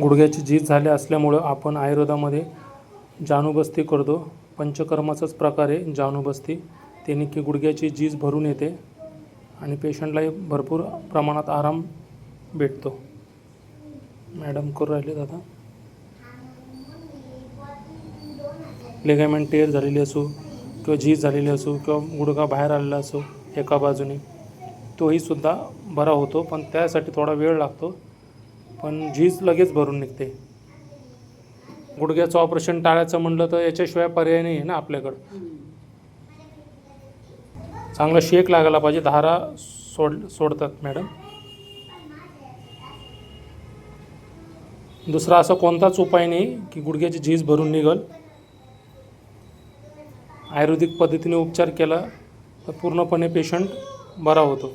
गुडघ्याची झीज झाले असल्यामुळं आपण आयुर्वेदामध्ये जानुबस्ती करतो. पंचकर्माचाच प्रकार आहे जानुबस्ती. त्याने की गुडघ्याची झीज भरून येते आणि पेशंटलाही भरपूर प्रमाणात आराम भेटतो. मॅडम करू राहिले आता. लिगामेंट टेअर झालेली असो किंवा झीज झालेली असो किंवा गुडघा बाहेर आलेला असो एका बाजूने, तोही सुद्धा बरा होतो, पण त्यासाठी थोडा वेळ लागतो, पण झीज लगेच भरून निघते. गुडघ्याचं ऑपरेशन टाळायचं म्हणलं तर याच्याशिवाय पर्याय नाही आहे ना आपल्याकडं. चांगला शेक लागायला पाहिजे, धारा सोडतात मॅडम. दुसरा असा कोणताच उपाय नाही की गुडघ्याची झीज भरून निघल. आयुर्वेदिक पद्धतीने उपचार केला तर पूर्णपणे पेशंट बरा होतो.